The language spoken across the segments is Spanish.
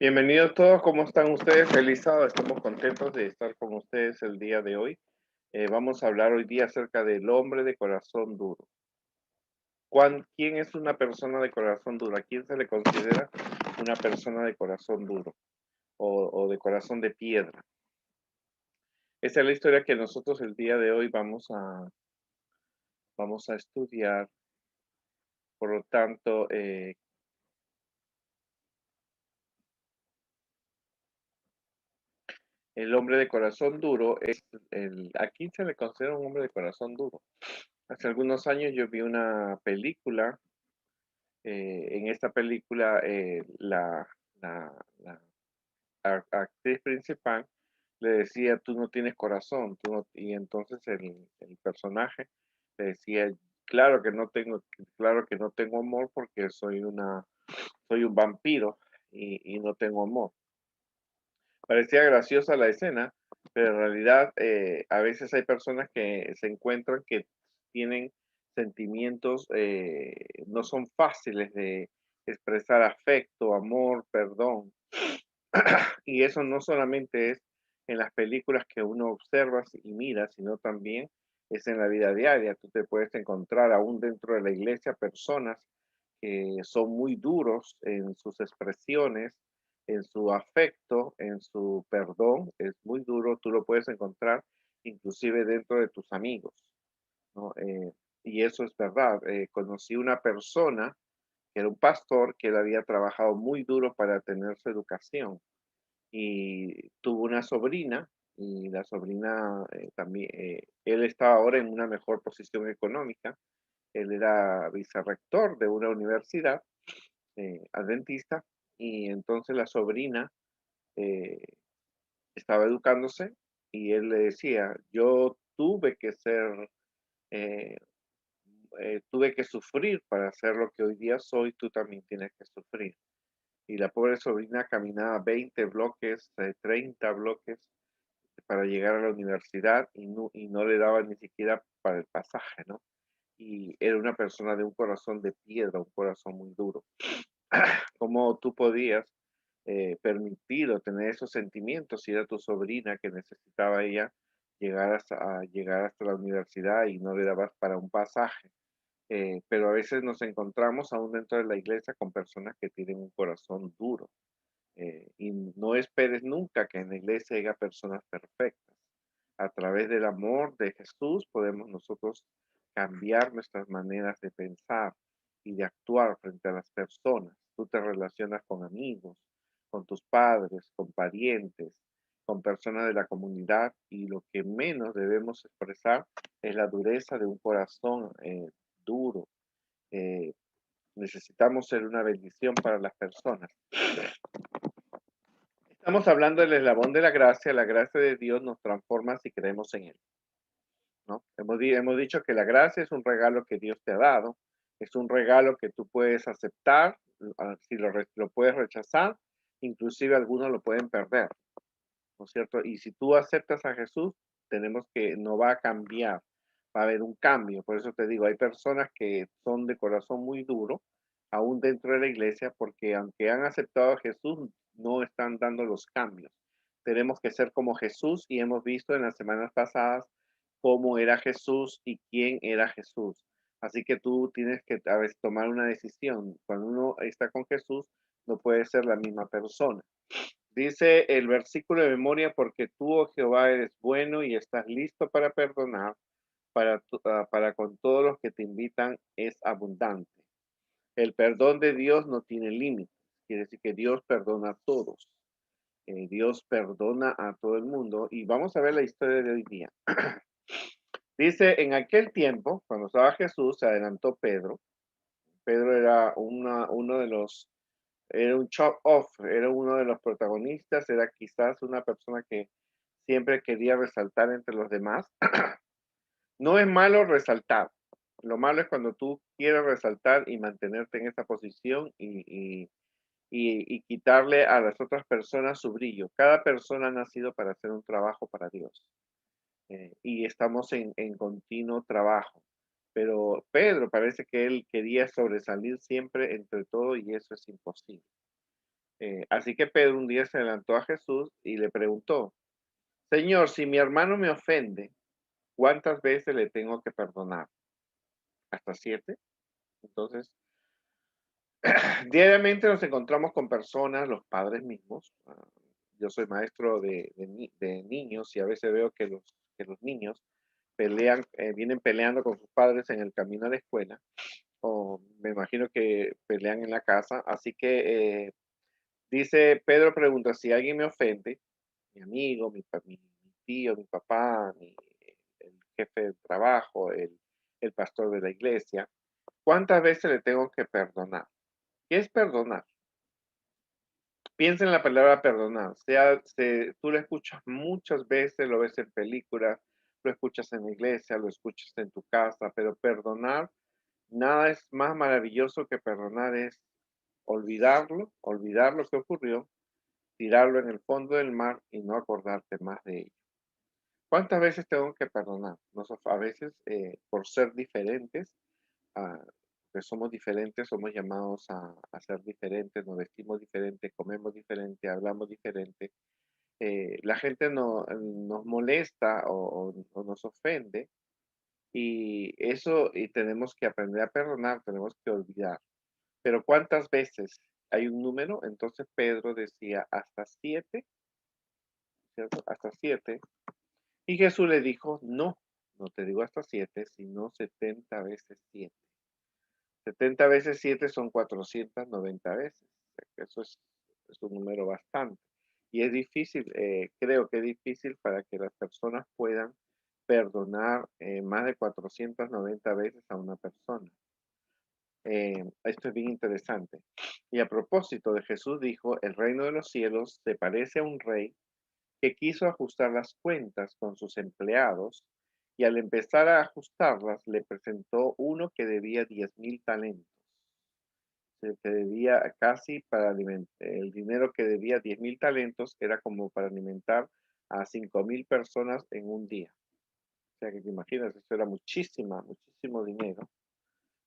Bienvenidos todos, ¿cómo están ustedes? Feliz sábado, estamos contentos de estar con ustedes el día de hoy. Vamos a hablar hoy día acerca del hombre de corazón duro. ¿Quién es una persona de corazón duro? ¿A quién se le considera una persona de corazón duro o de corazón de piedra? Esa es la historia que nosotros el día de hoy vamos a estudiar. Por lo tanto, el hombre de corazón duro ¿a quién se le considera un hombre de corazón duro? Hace algunos años yo vi una película. En esta película, la actriz principal le decía, tú no tienes corazón, y entonces el personaje le decía, claro que no tengo amor porque soy un vampiro y no tengo amor. Parecía graciosa la escena, pero en realidad a veces hay personas que se encuentran que tienen sentimientos, no son fáciles de expresar afecto, amor, perdón. Y eso no solamente es en las películas que uno observa y mira, sino también es en la vida diaria. Tú te puedes encontrar aún dentro de la iglesia personas que son muy duros en sus expresiones, en su afecto, en su perdón. Es muy duro, tú lo puedes encontrar inclusive dentro de tus amigos, ¿no? Y eso es verdad. Conocí una persona que era un pastor que él había trabajado muy duro para tener su educación y tuvo una sobrina y la sobrina también, él estaba ahora en una mejor posición económica. Él era vicerrector de una universidad adventista y entonces la sobrina eh, estaba educándose y él le decía, yo eh, tuve que sufrir para ser lo que hoy día soy, tú también tienes que sufrir. Y la pobre sobrina caminaba 20 bloques, 30 bloques para llegar a la universidad y no le daba ni siquiera para el pasaje, ¿no? Y era una persona de un corazón de piedra, un corazón muy duro. ¿Cómo tú podías permitir o tener esos sentimientos si era tu sobrina que necesitaba ella llegar hasta la universidad y no le dabas para un pasaje? Pero a veces nos encontramos aún dentro de la iglesia con personas que tienen un corazón duro. Y no esperes nunca que en la iglesia haya personas perfectas. A través del amor de Jesús podemos nosotros cambiar nuestras maneras de pensar y de actuar frente a las personas. Tú te relacionas con amigos, con tus padres, con parientes, con personas de la comunidad y lo que menos debemos expresar es la dureza de un corazón duro. Eh, Necesitamos ser una bendición para las personas. Estamos hablando del eslabón de la gracia de Dios nos transforma si creemos en Él, ¿no? Hemos dicho que la gracia es un regalo que Dios te ha dado, es un regalo que tú puedes aceptar, si lo puedes rechazar, inclusive algunos lo pueden perder, ¿no es cierto? Y si tú aceptas a Jesús, no va a cambiar, va a haber un cambio. Por eso te digo, hay personas que son de corazón muy duro, aún dentro de la iglesia, porque aunque han aceptado a Jesús, no están dando los cambios. Tenemos que ser como Jesús y hemos visto en las semanas pasadas cómo era Jesús y quién era Jesús. Así que tú tienes que a veces tomar una decisión. Cuando uno está con Jesús, no puede ser la misma persona. Dice el versículo de memoria, porque tú, oh Jehová, eres bueno y estás listo para perdonar, para con todos los que te invitan es abundante. El perdón de Dios no tiene límites. Quiere decir que Dios perdona a todos. Dios perdona a todo el mundo. Y vamos a ver la historia de hoy día. Dice, en aquel tiempo, cuando estaba Jesús, se adelantó Pedro. Pedro era uno de los era un show off, era uno de los protagonistas, era quizás una persona que siempre quería resaltar entre los demás. No es malo resaltar, lo malo es cuando tú quieres resaltar y mantenerte en esa posición y quitarle a las otras personas su brillo. Cada persona ha nacido para hacer un trabajo para Dios y estamos en continuo trabajo. Pero Pedro parece que él quería sobresalir siempre entre todo y eso es imposible. Así que Pedro un día se adelantó a Jesús y le preguntó, Señor, si mi hermano me ofende, ¿cuántas veces le tengo que perdonar? ¿Hasta 7? Entonces, diariamente nos encontramos con personas, los padres mismos. Yo soy maestro de niños y a veces veo que los niños pelean, vienen peleando con sus padres en el camino a la escuela, o me imagino que pelean en la casa. Así que dice, Pedro pregunta, si alguien me ofende, mi amigo, mi tío, mi papá, el jefe del trabajo, el pastor de la iglesia, ¿cuántas veces le tengo que perdonar? ¿Qué es perdonar? Piensa en la palabra perdonar. Tú lo escuchas muchas veces, lo ves en películas, lo escuchas en la iglesia, lo escuchas en tu casa, pero perdonar, nada es más maravilloso que perdonar, es olvidar lo que ocurrió, tirarlo en el fondo del mar y no acordarte más de ello. ¿Cuántas veces tengo que perdonar? A veces, por ser diferentes, ah, que somos diferentes, somos llamados a ser diferentes, nos vestimos diferente, comemos diferente, hablamos diferente. La gente nos molesta o nos ofende y tenemos que aprender a perdonar, tenemos que olvidar. Pero ¿cuántas veces? Hay un número, entonces Pedro decía hasta 7, ¿cierto? Hasta 7. Y Jesús le dijo, no, no te digo hasta 7, sino 70 veces 7. 70 veces 7 son 490 veces. O sea, que eso es un número bastante. Y es difícil, creo que es difícil para que las personas puedan perdonar más de 490 veces a una persona. Esto es bien interesante. Y a propósito de Jesús dijo, el reino de los cielos se parece a un rey que quiso ajustar las cuentas con sus empleados y al empezar a ajustarlas le presentó uno que debía 10,000 talentos. Que debía casi para alimentar, el dinero que debía 10,000 talentos era como para alimentar a 5,000 personas en un día. O sea que te imaginas, eso era muchísimo dinero.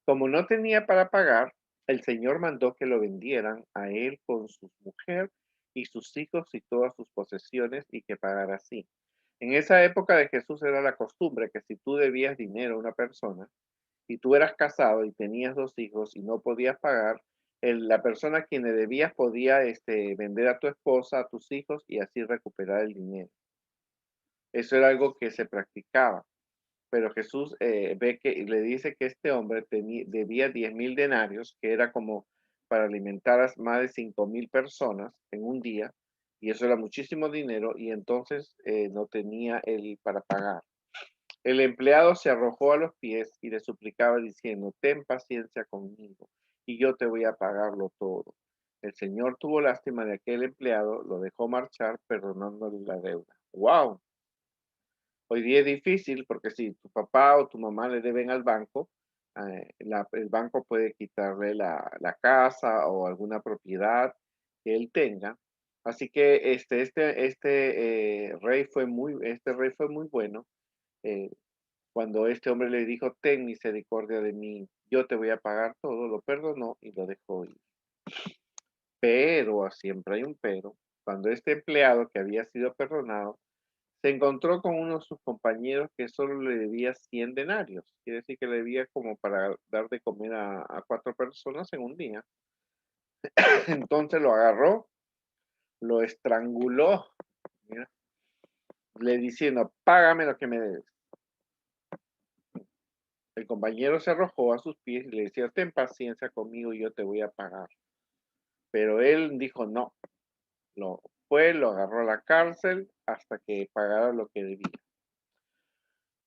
Como no tenía para pagar, el Señor mandó que lo vendieran a él con su mujer y sus hijos y todas sus posesiones y que pagara así. En esa época de Jesús era la costumbre que si tú debías dinero a una persona y tú eras casado y tenías 2 hijos y no podías pagar, la persona a quien le debías podía vender a tu esposa, a tus hijos y así recuperar el dinero. Eso era algo que se practicaba. Pero Jesús ve que y le dice que este hombre debía 10,000 denarios, que era como para alimentar a más de 5,000 personas en un día, y eso era muchísimo dinero, y entonces no tenía él para pagar. El empleado se arrojó a los pies y le suplicaba diciendo, ten paciencia conmigo, y yo te voy a pagarlo todo. El Señor tuvo lástima de aquel empleado, lo dejó marchar, perdonándole la deuda. ¡Wow! Hoy día es difícil porque si tu papá o tu mamá le deben al banco, el banco puede quitarle la casa o alguna propiedad que él tenga. Así que este rey fue muy bueno. eh, Cuando este hombre le dijo, ten misericordia de mí, yo te voy a pagar todo, lo perdonó y lo dejó ir. Pero, siempre hay un pero, cuando este empleado que había sido perdonado se encontró con uno de sus compañeros que solo le debía 100 denarios. Quiere decir que le debía como para dar de comer a 4 personas en un día. Entonces lo agarró, lo estranguló, mira, le diciendo, págame lo que me debes. El compañero se arrojó a sus pies y le decía, ten paciencia conmigo y yo te voy a pagar. Pero él dijo, no, lo agarró a la cárcel hasta que pagara lo que debía.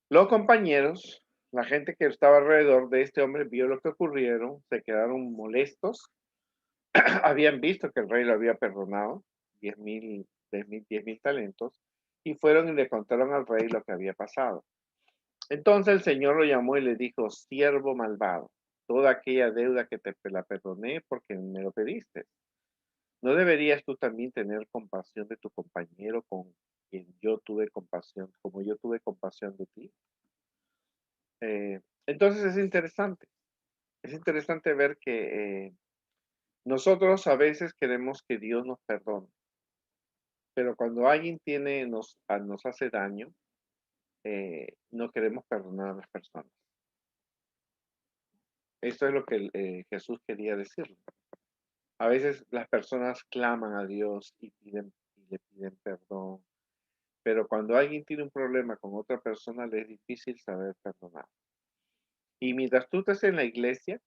Los compañeros, la gente que estaba alrededor de este hombre vio lo que ocurrieron, se quedaron molestos, habían visto que el rey lo había perdonado, 10,000 talentos, y fueron y le contaron al rey lo que había pasado. Entonces el Señor lo llamó y le dijo, siervo malvado, toda aquella deuda que te la perdoné porque me lo pediste. ¿No deberías tú también tener compasión de tu compañero con quien yo tuve compasión, como yo tuve compasión de ti? Entonces es interesante ver que Nosotros a veces queremos que Dios nos perdone, pero cuando alguien nos hace daño, no queremos perdonar a las personas. Esto es lo que Jesús quería decir. A veces las personas claman a Dios y le piden perdón, pero cuando alguien tiene un problema con otra persona, le es difícil saber perdonar. Y mientras tú estés en la iglesia,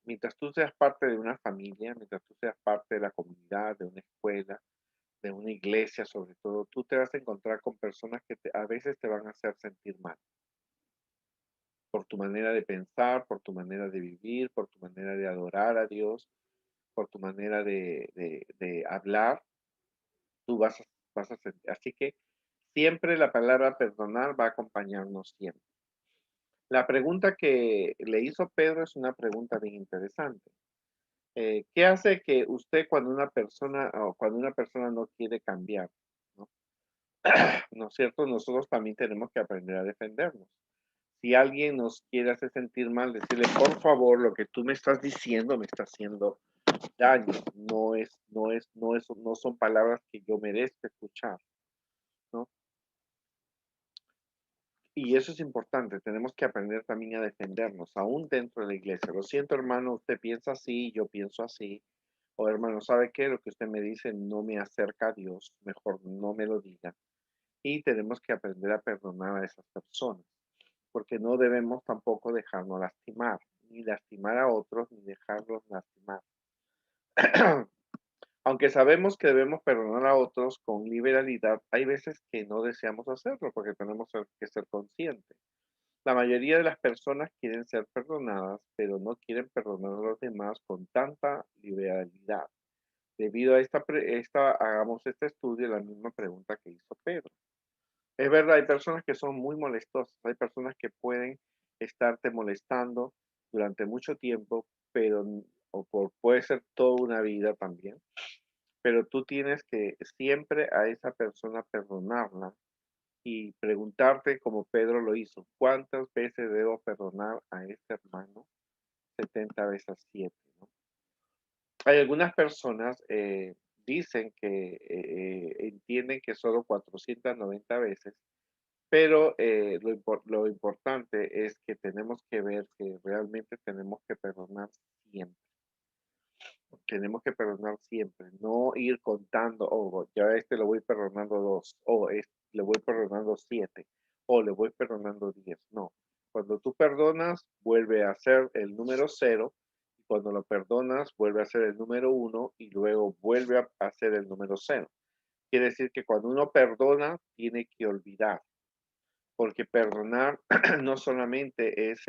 mientras tú seas parte de una familia, mientras tú seas parte de la comunidad, de una escuela, de una iglesia sobre todo, tú te vas a encontrar con personas que a veces te van a hacer sentir mal por tu manera de pensar, por tu manera de vivir, por tu manera de adorar a Dios, por tu manera de hablar, tú vas a sentir. Así que siempre la palabra perdonar va a acompañarnos siempre. La pregunta que le hizo Pedro es una pregunta bien interesante. ¿Qué hace que usted cuando una persona no quiere cambiar, ¿no? ¿No es cierto? Nosotros también tenemos que aprender a defendernos. Si alguien nos quiere hacer sentir mal, decirle, por favor, lo que tú me estás diciendo me está haciendo daño. No son palabras que yo merezco escuchar, ¿no? Y eso es importante, tenemos que aprender también a defendernos, aún dentro de la iglesia. Lo siento, hermano, usted piensa así, yo pienso así. O hermano, ¿sabe qué? Lo que usted me dice no me acerca a Dios, mejor no me lo diga. Y tenemos que aprender a perdonar a esas personas, porque no debemos tampoco dejarnos lastimar, ni lastimar a otros, ni dejarlos lastimar. Aunque sabemos que debemos perdonar a otros con liberalidad, hay veces que no deseamos hacerlo porque tenemos que ser conscientes. La mayoría de las personas quieren ser perdonadas, pero no quieren perdonar a los demás con tanta liberalidad. Debido a hagamos este estudio, la misma pregunta que hizo Pedro. Es verdad, hay personas que son muy molestosas, hay personas que pueden estarte molestando durante mucho tiempo, pero puede ser toda una vida también, pero tú tienes que siempre a esa persona perdonarla y preguntarte como Pedro lo hizo, ¿cuántas veces debo perdonar a este hermano? 70 veces 7, ¿no? Hay algunas personas dicen que entienden que solo 490 veces, pero lo importante es que tenemos que ver que realmente tenemos que perdonar siempre. Tenemos que perdonar siempre, no ir contando, oh, ya a este le voy perdonando 2, o le voy perdonando 7, o le voy perdonando 10. No, cuando tú perdonas, vuelve a ser el número 0, y cuando lo perdonas, vuelve a ser el número 1, y luego vuelve a ser el número 0. Quiere decir que cuando uno perdona, tiene que olvidar, porque perdonar no solamente es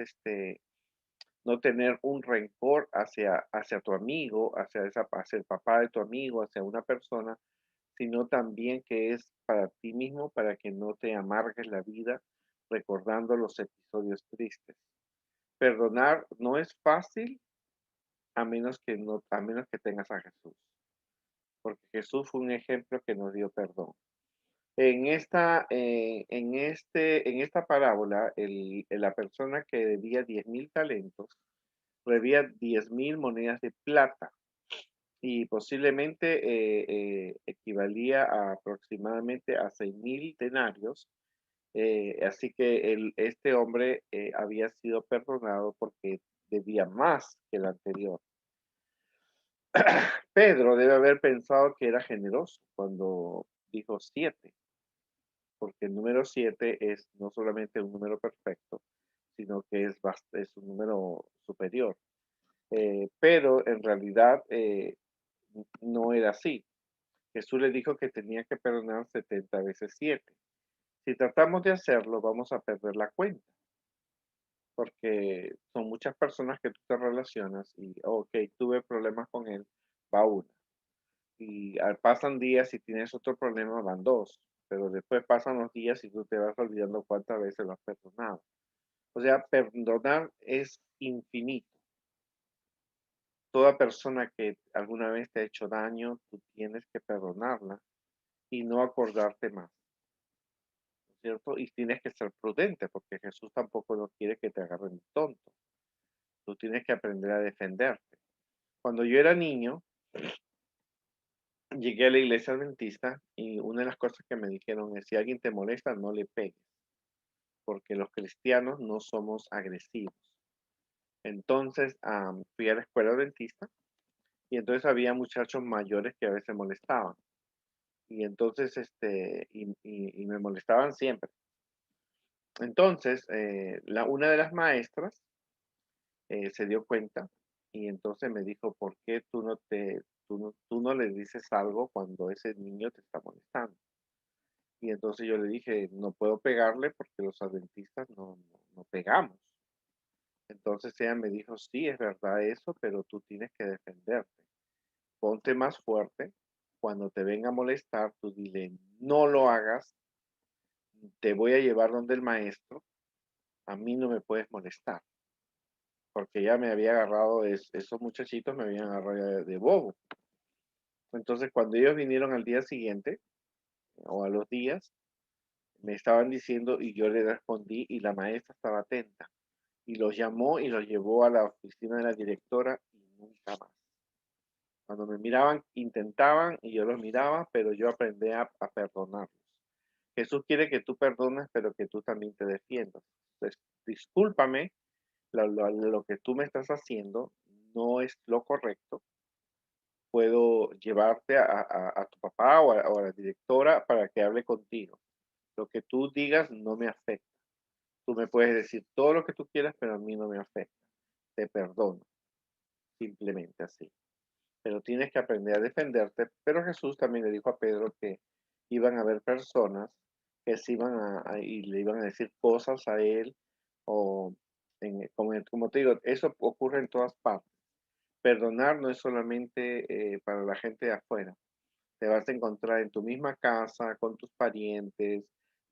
no tener un rencor hacia tu amigo, hacia el papá de tu amigo, hacia una persona, sino también que es para ti mismo, para que no te amargues la vida recordando los episodios tristes. Perdonar no es fácil a menos que tengas a Jesús, porque Jesús fue un ejemplo que nos dio perdón. En esta parábola, la persona que debía 10,000 talentos, debía 10,000 monedas de plata y posiblemente equivalía a aproximadamente a 6,000 denarios. Así que este hombre había sido perdonado porque debía más que el anterior. Pedro debe haber pensado que era generoso cuando dijo 7, porque el número 7 es no solamente un número perfecto, sino que es un número superior. Pero en realidad no era así. Jesús le dijo que tenía que perdonar 70 veces 7. Si tratamos de hacerlo, vamos a perder la cuenta, porque son muchas personas que tú te relacionas y, ok, tuve problemas con él, va una. Y pasan días y tienes otro problema, van dos. Pero después pasan los días y tú te vas olvidando cuántas veces lo has perdonado. O sea, perdonar es infinito. Toda persona que alguna vez te ha hecho daño, tú tienes que perdonarla y no acordarte más, ¿no es cierto? Y tienes que ser prudente porque Jesús tampoco no quiere que te agarren de tonto. Tú tienes que aprender a defenderte. Cuando yo era niño, llegué a la iglesia adventista y una de las cosas que me dijeron es, si alguien te molesta, no le pegues, porque los cristianos no somos agresivos. Entonces, fui a la escuela adventista y entonces había muchachos mayores que a veces molestaban. Y entonces, y me molestaban siempre. Entonces, una de las maestras se dio cuenta y entonces me dijo, ¿por qué tú no le dices algo cuando ese niño te está molestando? Y entonces yo le dije, no puedo pegarle porque los adventistas no pegamos. Entonces ella me dijo, sí, es verdad eso, pero tú tienes que defenderte. Ponte más fuerte. Cuando te venga a molestar, tú dile, no lo hagas, te voy a llevar donde el maestro, a mí no me puedes molestar. Porque ya me había agarrado, esos muchachitos me habían agarrado de bobo. Entonces cuando ellos vinieron al día siguiente, o a los días, me estaban diciendo y yo le respondí y la maestra estaba atenta. Y los llamó y los llevó a la oficina de la directora y nunca más. Cuando me miraban, intentaban y yo los miraba, pero yo aprendí a perdonarlos. Jesús quiere que tú perdones, pero que tú también te defiendas. Entonces, discúlpame, lo que tú me estás haciendo no es lo correcto. Puedo llevarte a tu papá o a la directora para que hable contigo. Lo que tú digas no me afecta. Tú me puedes decir todo lo que tú quieras, pero a mí no me afecta. Te perdono, simplemente así. Pero tienes que aprender a defenderte. Pero Jesús también le dijo a Pedro que iban a haber personas que se iban y le iban a decir cosas a él, o como te digo, eso ocurre en todas partes. Perdonar no es solamente para la gente de afuera. Te vas a encontrar en tu misma casa, con tus parientes,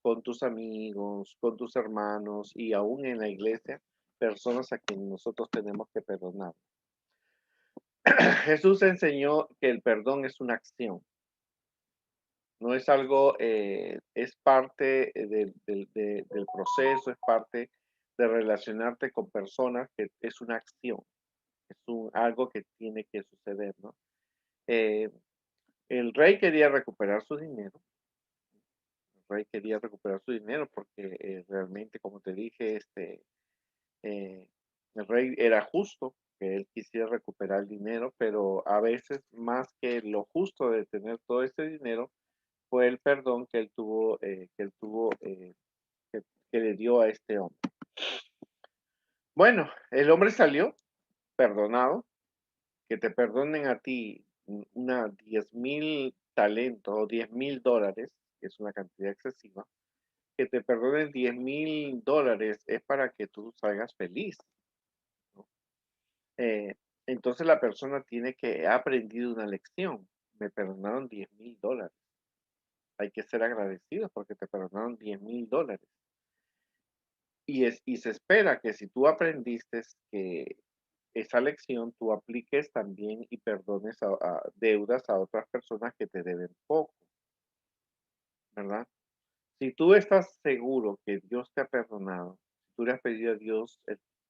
con tus amigos, con tus hermanos y aún en la iglesia, personas a quienes nosotros tenemos que perdonar. Jesús enseñó que el perdón es una acción, no es algo, es parte del proceso, es parte de relacionarte con personas, que es una acción, es algo que tiene que suceder, ¿no? Eh, el rey quería recuperar su dinero, el rey quería recuperar su dinero porque realmente, como te dije, eh, el rey era justo que él quisiera recuperar el dinero, pero a veces más que lo justo de tener todo ese dinero fue el perdón que le dio a este hombre. Bueno, el hombre salió perdonado, que te perdonen a ti una 10,000 talentos o $10,000, que es una cantidad excesiva, que te perdonen $10,000 es para que tú salgas feliz, ¿no? Eh, entonces la persona tiene que ha aprendido una lección. Me perdonaron $10,000. Hay que ser agradecidos porque te perdonaron $10,000. Y se espera que si tú aprendiste que esa lección, tú apliques también y perdones a deudas a otras personas que te deben poco, ¿verdad? Si tú estás seguro que Dios te ha perdonado, si tú le has pedido a Dios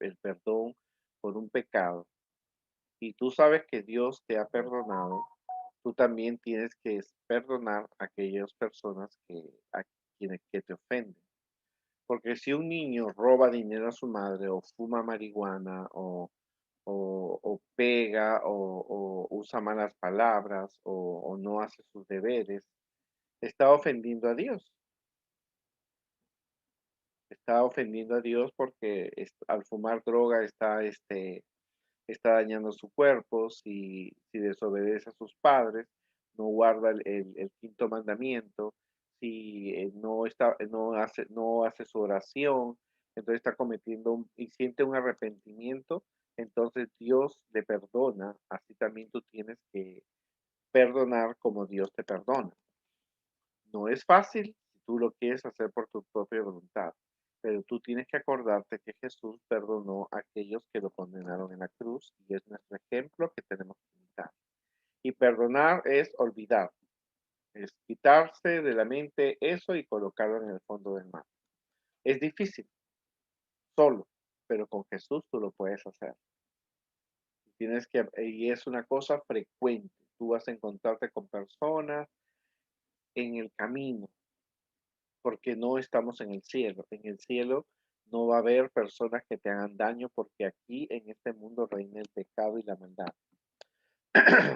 el perdón por un pecado y tú sabes que Dios te ha perdonado, tú también tienes que perdonar a aquellas personas a quienes que te ofenden. Porque si un niño roba dinero a su madre o fuma marihuana o pega o usa malas palabras o no hace sus deberes, está ofendiendo a Dios. Está ofendiendo a Dios porque al fumar droga está dañando su cuerpo. Si desobedece a sus padres, no guarda el quinto mandamiento, si no hace su oración, entonces está cometiendo y siente un arrepentimiento, entonces Dios le perdona, así también tú tienes que perdonar como Dios te perdona. No es fácil si tú lo quieres hacer por tu propia voluntad, pero tú tienes que acordarte que Jesús perdonó a aquellos que lo condenaron en la cruz y es nuestro ejemplo que tenemos que imitar. Y perdonar es olvidar, es quitarse de la mente eso y colocarlo en el fondo del mar. Es difícil, solo, pero con Jesús tú lo puedes hacer. y es una cosa frecuente. Tú vas a encontrarte con personas en el camino, porque no estamos en el cielo. En el cielo no va a haber personas que te hagan daño, porque aquí en este mundo reina el pecado y la maldad.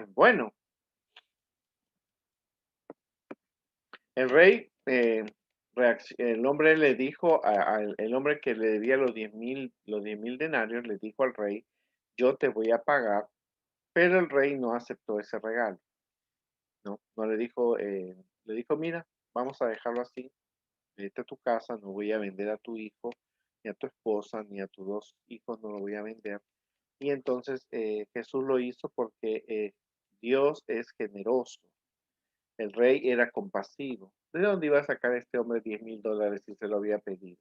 Bueno, el rey, el hombre le dijo, el hombre que le debía los 10,000 denarios, le dijo al rey, yo te voy a pagar, pero el rey no aceptó ese regalo, ¿no? No le dijo, mira, vamos a dejarlo así, vete a tu casa, no voy a vender a tu hijo, ni a tu esposa, ni a tus 2 hijos, no lo voy a vender. Y entonces Jesús lo hizo porque Dios es generoso. El rey era compasivo. ¿De dónde iba a sacar este hombre 10,000 dólares si se lo había pedido?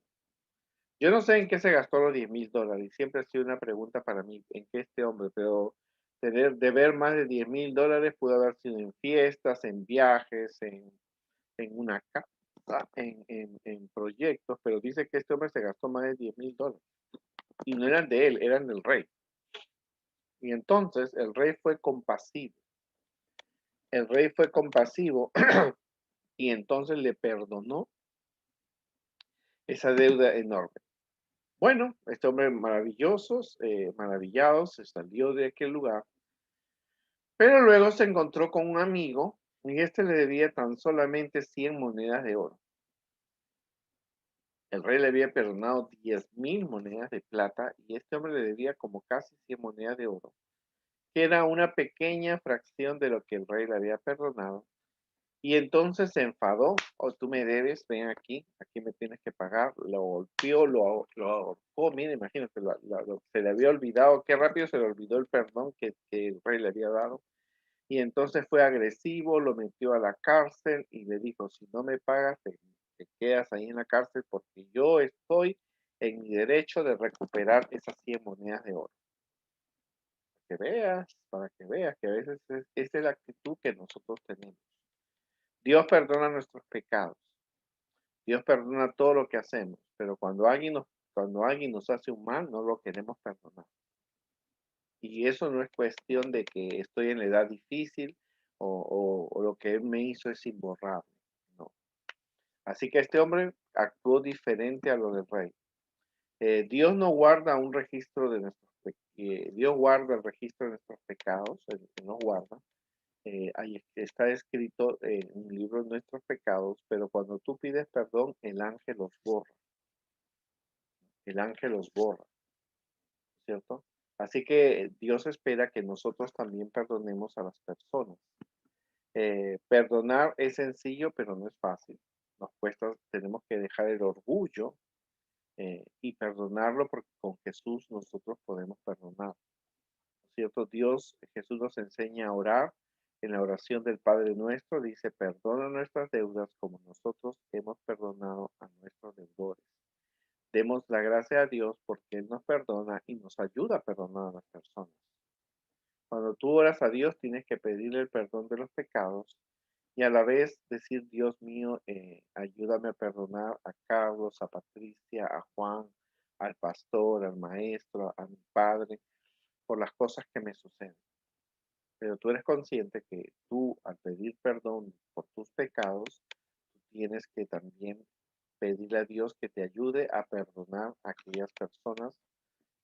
Yo no sé en qué se gastó los 10,000 dólares. Siempre ha sido una pregunta para mí, en qué este hombre, pero deber más de 10,000 dólares pudo haber sido en fiestas, en viajes, en una casa, en proyectos, pero dice que este hombre se gastó más de 10,000 dólares. Y no eran de él, eran del rey. Y entonces el rey fue compasivo. El rey fue compasivo y entonces le perdonó esa deuda enorme. Bueno, este hombre maravillados, se salió de aquel lugar, pero luego se encontró con un amigo y este le debía tan solamente 100 monedas de oro. El rey le había perdonado 10,000 monedas de plata y este hombre le debía como casi 100 monedas de oro, que era una pequeña fracción de lo que el rey le había perdonado. Y entonces se enfadó, tú me debes, ven aquí me tienes que pagar. Lo golpeó, lo ahorcó, mira, imagínate, se le había olvidado, qué rápido se le olvidó el perdón que el rey le había dado. Y entonces fue agresivo, lo metió a la cárcel y le dijo, si no me pagas, te quedas ahí en la cárcel porque yo estoy en mi derecho de recuperar esas 100 monedas de oro. Para que veas que a veces esa es la actitud que nosotros tenemos. Dios perdona nuestros pecados. Dios perdona todo lo que hacemos, pero cuando alguien nos hace un mal, no lo queremos perdonar. Y eso no es cuestión de que estoy en la edad difícil o lo que él me hizo es imborrable. No. Así que este hombre actuó diferente a lo del rey. Dios no guarda un registro de nuestros pecados. Dios guarda el registro de nuestros pecados, él nos guarda. Ahí está escrito en un libro nuestros pecados, pero cuando tú pides perdón, el ángel los borra. El ángel los borra, ¿cierto? Así que Dios espera que nosotros también perdonemos a las personas. Perdonar es sencillo, pero no es fácil. Nos cuesta, tenemos que dejar el orgullo y perdonarlo porque con Jesús nosotros podemos perdonar, ¿cierto? Jesús nos enseña a orar. En la oración del Padre Nuestro dice, perdona nuestras deudas como nosotros hemos perdonado a nuestros deudores. Demos la gracia a Dios porque Él nos perdona y nos ayuda a perdonar a las personas. Cuando tú oras a Dios, tienes que pedirle el perdón de los pecados y a la vez decir, Dios mío, ayúdame a perdonar a Carlos, a Patricia, a Juan, al pastor, al maestro, a mi padre, por las cosas que me suceden. Pero tú eres consciente que tú, al pedir perdón por tus pecados, tú tienes que también pedirle a Dios que te ayude a perdonar a aquellas personas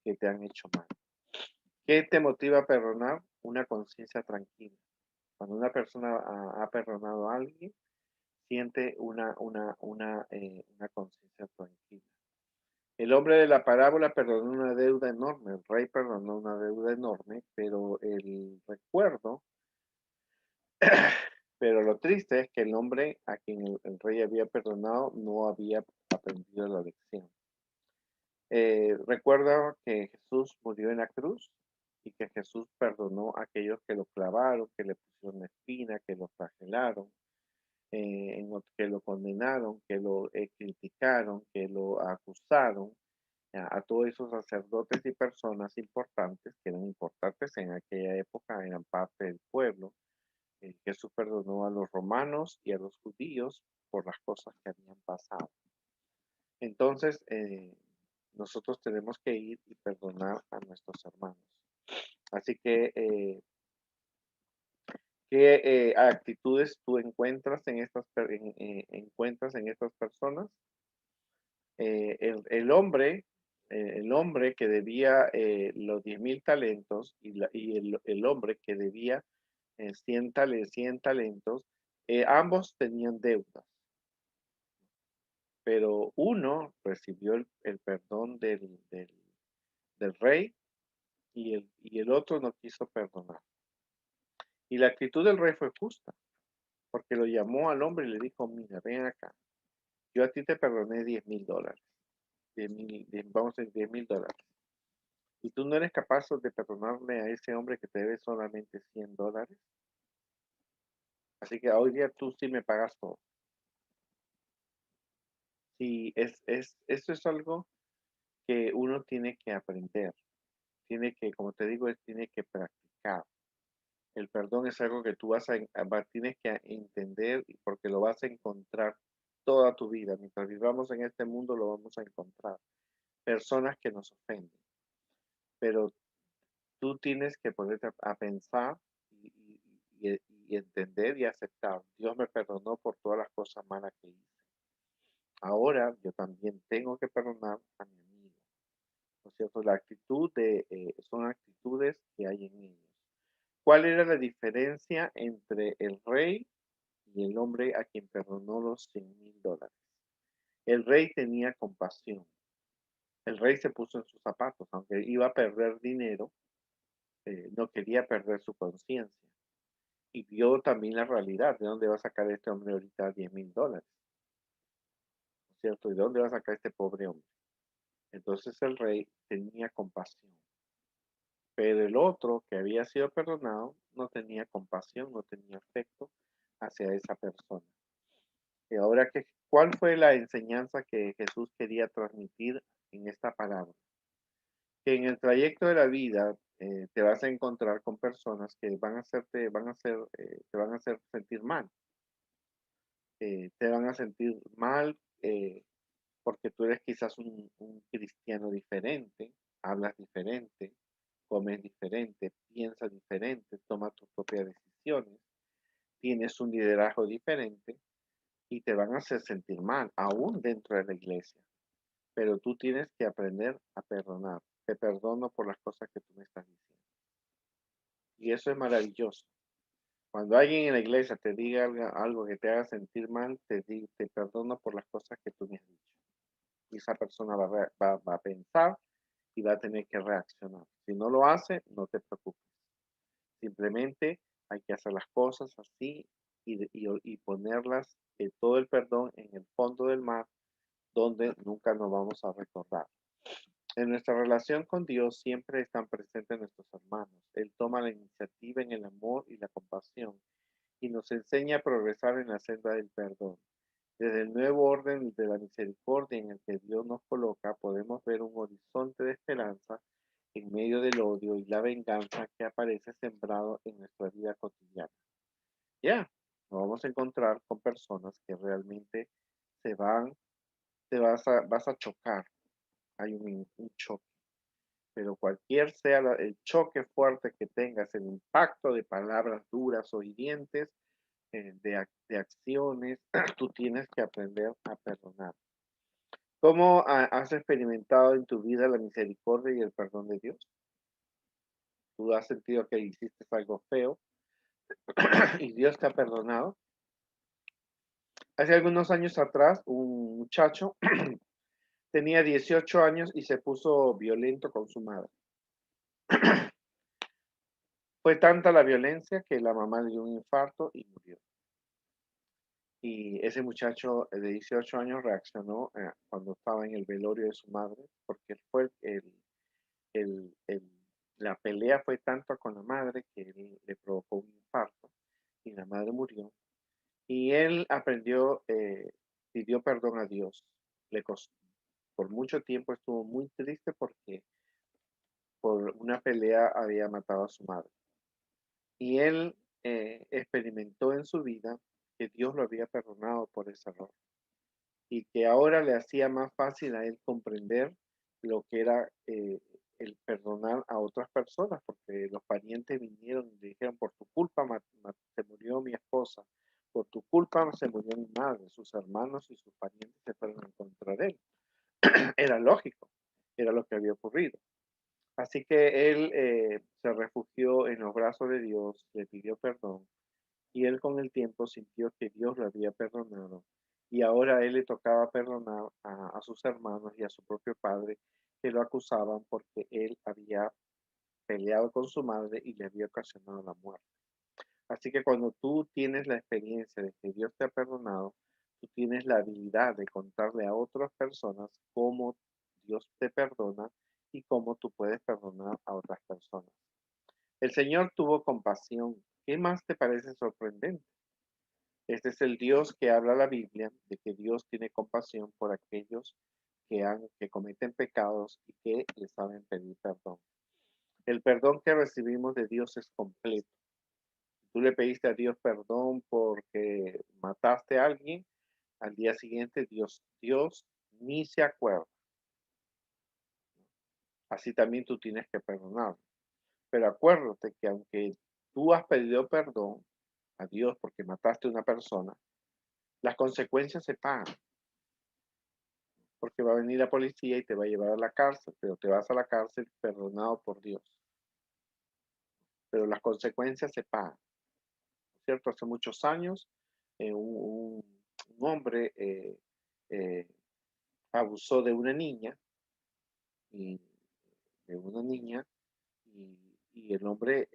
que te han hecho mal. ¿Qué te motiva a perdonar? Una conciencia tranquila. Cuando una persona ha perdonado a alguien, siente una conciencia tranquila. El hombre de la parábola perdonó una deuda enorme, el rey perdonó una deuda enorme, pero el recuerdo, pero lo triste es que el hombre a quien el rey había perdonado no había aprendido la lección. Recuerda que Jesús murió en la cruz y que Jesús perdonó a aquellos que lo clavaron, que le pusieron una espina, que lo flagelaron, que lo condenaron, que lo criticaron, que lo acusaron, a todos esos sacerdotes y personas importantes, que eran importantes en aquella época, eran parte del pueblo. Jesús perdonó a los romanos y a los judíos por las cosas que habían pasado. Entonces, nosotros tenemos que ir y perdonar a nuestros hermanos. Así que, ¿qué actitudes tú encuentras en encuentras en estas personas? El hombre que debía los 10,000 talentos y el hombre que debía 100 talentos, ambos tenían deudas, pero uno recibió el perdón del rey y el otro no quiso perdonar. Y la actitud del rey fue justa, porque lo llamó al hombre y le dijo, mira, ven acá, yo a ti te perdoné $10,000, vamos a decir $10,000. Y tú no eres capaz de perdonarle a ese hombre que te debe solamente $100. Así que hoy día tú sí me pagas todo. Sí, eso es algo que uno tiene que aprender. Tiene que, como te digo, tiene que practicar. El perdón es algo que tú tienes que entender porque lo vas a encontrar toda tu vida. Mientras vivamos en este mundo lo vamos a encontrar. Personas que nos ofenden. Pero tú tienes que ponerte a pensar y entender y aceptar. Dios me perdonó por todas las cosas malas que hice. Ahora yo también tengo que perdonar a mi amigo. ¿No es cierto? Son actitudes que hay en ellos. ¿Cuál era la diferencia entre el rey y el hombre a quien perdonó los $100,000? El rey tenía compasión. El rey se puso en sus zapatos, aunque iba a perder dinero, no quería perder su conciencia. Y vio también la realidad, ¿de dónde va a sacar este hombre ahorita $10,000? ¿No es cierto? ¿Y de dónde va a sacar este pobre hombre? Entonces el rey tenía compasión, pero el otro que había sido perdonado no tenía compasión, no tenía afecto hacia esa persona. Y ahora, ¿cuál fue la enseñanza que Jesús quería transmitir en esta palabra? Que en el trayecto de la vida te vas a encontrar con personas que te van a hacer sentir mal. Te van a sentir mal porque tú eres quizás un cristiano diferente, hablas diferente, comes diferente, piensas diferente, tomas tus propias decisiones, tienes un liderazgo diferente y te van a hacer sentir mal, aún dentro de la iglesia. Pero tú tienes que aprender a perdonar. Te perdono por las cosas que tú me estás diciendo. Y eso es maravilloso. Cuando alguien en la iglesia te diga algo que te haga sentir mal, te perdono por las cosas que tú me has dicho. Y esa persona va a pensar y va a tener que reaccionar. Si no lo hace, no te preocupes. Simplemente hay que hacer las cosas así y ponerlas, todo el perdón en el fondo del mar, donde nunca nos vamos a recordar. En nuestra relación con Dios siempre están presentes nuestros hermanos. Él toma la iniciativa en el amor y la compasión y nos enseña a progresar en la senda del perdón. Desde el nuevo orden de la misericordia en el que Dios nos coloca, podemos ver un horizonte de esperanza en medio del odio y la venganza que aparece sembrado en nuestra vida cotidiana. Ya, nos vamos a encontrar con personas que realmente se van, vas a chocar. Hay un choque, pero cualquier sea el choque fuerte que tengas, el impacto de palabras duras o hirientes, de acciones, tú tienes que aprender a perdonar. ¿Cómo has experimentado en tu vida la misericordia y el perdón de Dios? ¿Tú has sentido que hiciste algo feo y Dios te ha perdonado? Hace algunos años atrás, un muchacho tenía 18 años y se puso violento con su madre. Fue tanta la violencia que la mamá le dio un infarto y murió. Y ese muchacho de 18 años reaccionó cuando estaba en el velorio de su madre, porque el- la pelea fue tanto con la madre que él le provocó un infarto y la madre murió. Y él pidió perdón a Dios. Le costó, por mucho tiempo estuvo muy triste porque por una pelea había matado a su madre. Y él experimentó en su vida que Dios lo había perdonado por ese error y que ahora le hacía más fácil a él comprender lo que era el perdonar a otras personas, porque los parientes vinieron y le dijeron, por tu culpa se murió mi esposa, por tu culpa se murió mi madre, sus hermanos y sus parientes se fueron en contra de él. Era lógico, era lo que había ocurrido. Así que él se refugió en los brazos de Dios, le pidió perdón y él con el tiempo sintió que Dios lo había perdonado y ahora a él le tocaba perdonar a sus hermanos y a su propio padre que lo acusaban porque él había peleado con su madre y le había ocasionado la muerte. Así que cuando tú tienes la experiencia de que Dios te ha perdonado, tú tienes la habilidad de contarle a otras personas cómo Dios te perdona y cómo tú puedes perdonar a otras personas. El Señor tuvo compasión. ¿Qué más te parece sorprendente? Este es el Dios que habla la Biblia, de que Dios tiene compasión por aquellos que cometen pecados y que le saben pedir perdón. El perdón que recibimos de Dios es completo. Tú le pediste a Dios perdón porque mataste a alguien, al día siguiente Dios ni se acuerda. Así también tú tienes que perdonar. Pero acuérdate que aunque tú has pedido perdón a Dios porque mataste a una persona, las consecuencias se pagan. Porque va a venir la policía y te va a llevar a la cárcel, pero te vas a la cárcel perdonado por Dios. Pero las consecuencias se pagan, ¿cierto? Hace muchos años, un hombre eh, abusó de una niña y de una niña y el hombre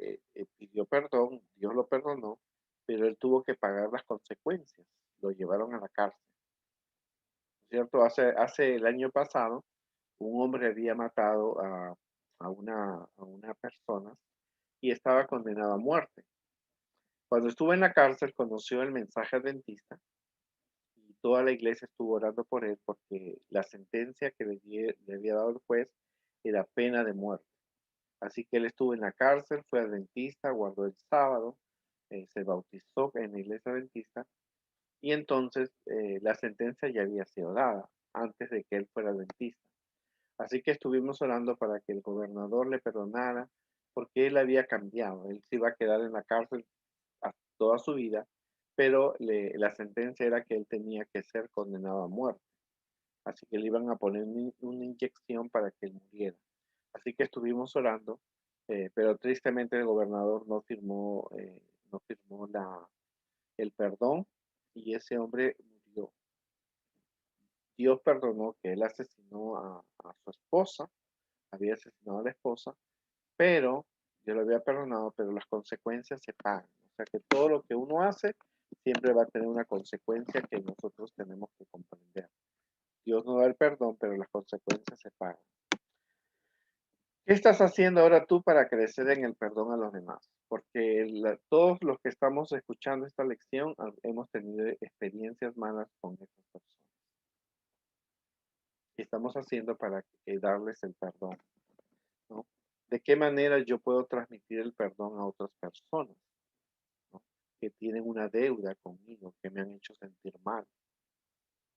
pidió perdón, Dios lo perdonó, pero él tuvo que pagar las consecuencias, lo llevaron a la cárcel, ¿cierto? Hace el año pasado, un hombre había matado a una persona y estaba condenado a muerte. Cuando estuvo en la cárcel conoció el mensaje adventista y toda la iglesia estuvo orando por él porque la sentencia que le había dado el juez era pena de muerte. Así que él estuvo en la cárcel, fue adventista, guardó el sábado, se bautizó en la iglesia adventista y entonces la sentencia ya había sido dada antes de que él fuera adventista. Así que estuvimos orando para que el gobernador le perdonara porque él había cambiado, él se iba a quedar en la cárcel toda su vida, pero la sentencia era que él tenía que ser condenado a muerte. Así que le iban a poner una inyección para que él muriera. Así que estuvimos orando, pero tristemente el gobernador no firmó el perdón y ese hombre murió. Dios perdonó que él asesinó a su esposa, había asesinado a la esposa, pero yo lo había perdonado, pero las consecuencias se pagan. O sea que todo lo que uno hace siempre va a tener una consecuencia que nosotros tenemos que comprender. Dios nos da el perdón, pero las consecuencias se pagan. ¿Qué estás haciendo ahora tú para crecer en el perdón a los demás? Porque todos los que estamos escuchando esta lección hemos tenido experiencias malas con estas personas. ¿Qué estamos haciendo para darles el perdón? ¿No? ¿De qué manera yo puedo transmitir el perdón a otras personas, ¿no? Que tienen una deuda conmigo, que me han hecho sentir mal,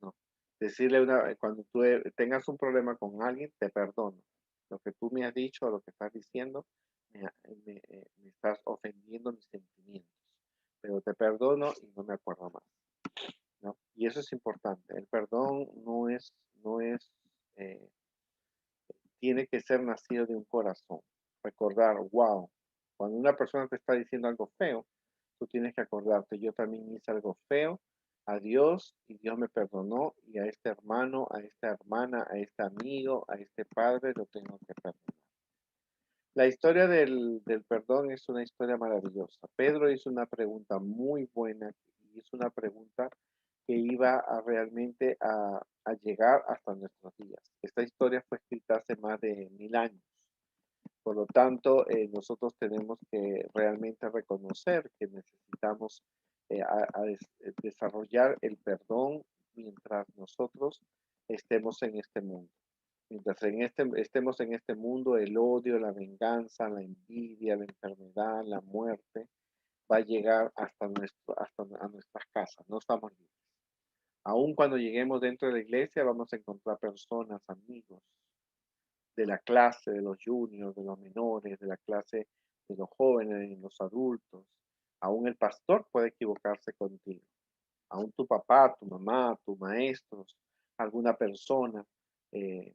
¿no? Decirle cuando tú tengas un problema con alguien, te perdono. Lo que tú me has dicho o lo que estás diciendo, me estás ofendiendo mis sentimientos, pero te perdono y no me acuerdo más, ¿no? Y eso es importante. El perdón no es, eh, tiene que ser nacido de un corazón. Recordar, wow, cuando una persona te está diciendo algo feo, tú tienes que acordarte, yo también hice algo feo a Dios y Dios me perdonó y a este hermano, a esta hermana, a este amigo, a este padre lo tengo que perdonar. La historia del perdón es una historia maravillosa. Pedro hizo una pregunta muy buena y es una pregunta que iba realmente a llegar hasta nuestros días. Esta historia fue escrita hace más de 1000 años. Por lo tanto, nosotros tenemos que realmente reconocer que necesitamos desarrollar el perdón mientras nosotros estemos en este mundo. Mientras estemos en este mundo, el odio, la venganza, la envidia, la enfermedad, la muerte va a llegar hasta a nuestras casas. No estamos libres. Aún cuando lleguemos dentro de la iglesia, vamos a encontrar personas, amigos, de la clase, de los juniors, de los menores, de la clase de los jóvenes, de los adultos. Aún el pastor puede equivocarse contigo. Aún tu papá, tu mamá, tus maestros, alguna persona, eh,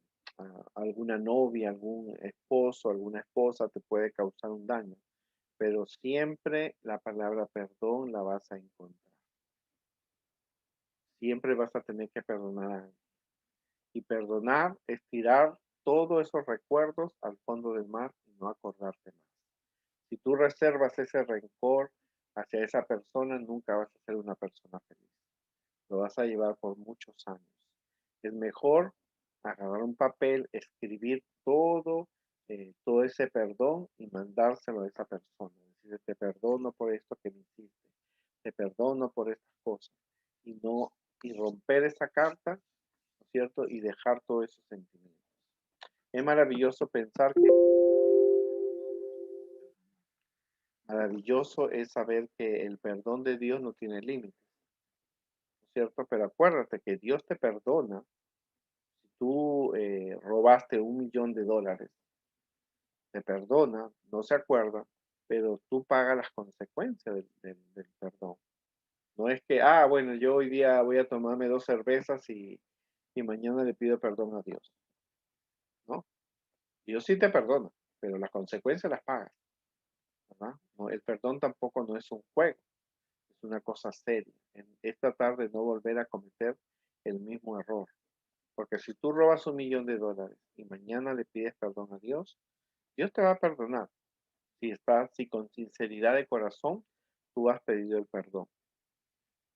alguna novia, algún esposo, alguna esposa te puede causar un daño. Pero siempre la palabra perdón la vas a encontrar. Siempre vas a tener que perdonar a alguien. Y perdonar es tirar todos esos recuerdos al fondo del mar y no acordarte más. Si tú reservas ese rencor hacia esa persona, nunca vas a ser una persona feliz. Lo vas a llevar por muchos años. Es mejor agarrar un papel, escribir todo ese perdón y mandárselo a esa persona. Decirle, te perdono por esto que me hiciste, te perdono por estas cosas. Y no, y romper esa carta, ¿no es cierto? Y dejar todos esos sentimientos. Es maravilloso pensar que maravilloso es saber que el perdón de Dios no tiene límites, ¿no es cierto? Pero acuérdate que Dios te perdona si tú robaste $1 millón, te perdona, no se acuerda, pero tú pagas las consecuencias del perdón. No es que, bueno, yo hoy día voy a tomarme 2 cervezas y mañana le pido perdón a Dios, ¿no? Dios sí te perdona, pero las consecuencias las pagas, ¿verdad? No, el perdón tampoco no es un juego, es una cosa seria. Es tratar de no volver a cometer el mismo error. Porque si tú robas $1 millón y mañana le pides perdón a Dios, Dios te va a perdonar. Si con sinceridad de corazón tú has pedido el perdón.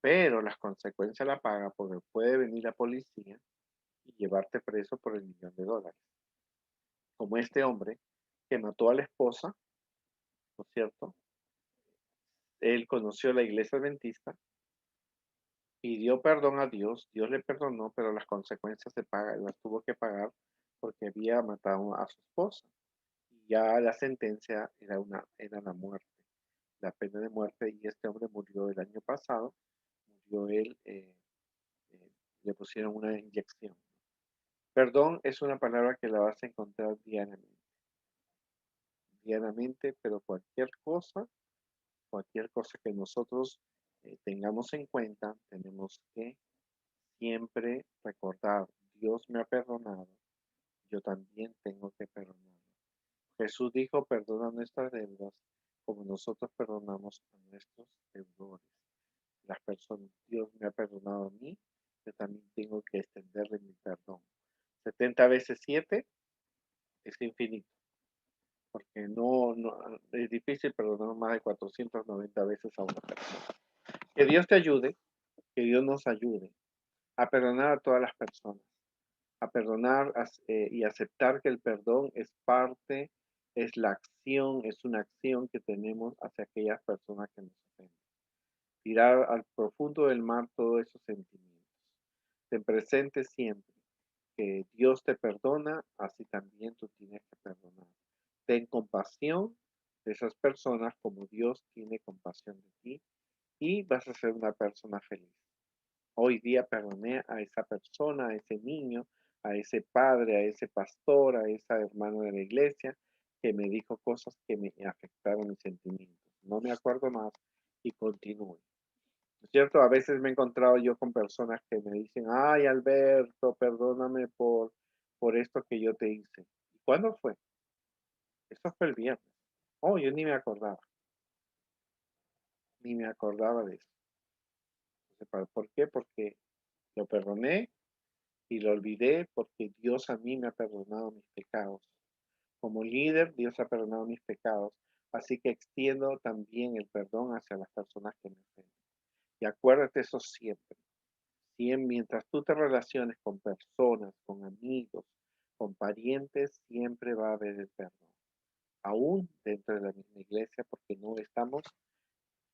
Pero las consecuencias la paga porque puede venir la policía y llevarte preso por el $1 millón. Como este hombre que mató a la esposa, ¿no es cierto? Él conoció la iglesia adventista, pidió perdón a Dios, Dios le perdonó, pero las consecuencias se pagan, las tuvo que pagar porque había matado a su esposa. Y ya la sentencia era la muerte, la pena de muerte, y este hombre murió el año pasado, murió él, le pusieron una inyección. Perdón es una palabra que la vas a encontrar diariamente, pero cualquier cosa que nosotros tengamos en cuenta, tenemos que siempre recordar, Dios me ha perdonado, yo también tengo que perdonar. Jesús dijo, perdona nuestras deudas como nosotros perdonamos a nuestros deudores. Las personas, Dios me ha perdonado a mí, yo también tengo que extenderle mi perdón. 70 veces 7 es infinito, porque no es difícil perdonar más de 490 veces a una persona. Que Dios te ayude, que Dios nos ayude a perdonar a todas las personas, a perdonar y aceptar que el perdón es parte, es la acción, es una acción que tenemos hacia aquellas personas que nos ofenden. Tirar al profundo del mar todos esos sentimientos. Ten presente siempre que Dios te perdona, así también tú tienes que perdonar. Ten compasión de esas personas como Dios tiene compasión de ti y vas a ser una persona feliz. Hoy día perdoné a esa persona, a ese niño, a ese padre, a ese pastor, a esa hermana de la iglesia que me dijo cosas que me afectaron mis sentimientos. No me acuerdo más y continúo. ¿No es cierto? A veces me he encontrado yo con personas que me dicen, ay Alberto, perdóname por esto que yo te hice. ¿Y cuándo fue? Eso fue el viernes. Oh, yo ni me acordaba de eso. Entonces, ¿por qué? Porque lo perdoné y lo olvidé porque Dios a mí me ha perdonado mis pecados. Como líder, Dios ha perdonado mis pecados. Así que extiendo también el perdón hacia las personas que me ofenden. Y acuérdate eso siempre. Mientras tú te relaciones con personas, con amigos, con parientes, siempre va a haber el perdón. Aún dentro de la misma iglesia, porque no estamos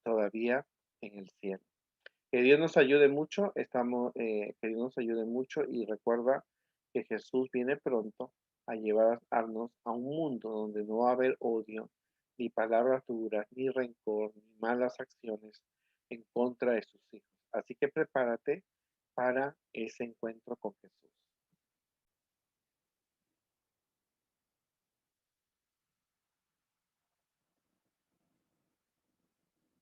todavía en el cielo. Que Dios nos ayude mucho, que Dios nos ayude mucho y recuerda que Jesús viene pronto a llevarnos a un mundo donde no va a haber odio, ni palabras duras, ni rencor, ni malas acciones en contra de sus hijos. Así que prepárate para ese encuentro con Jesús.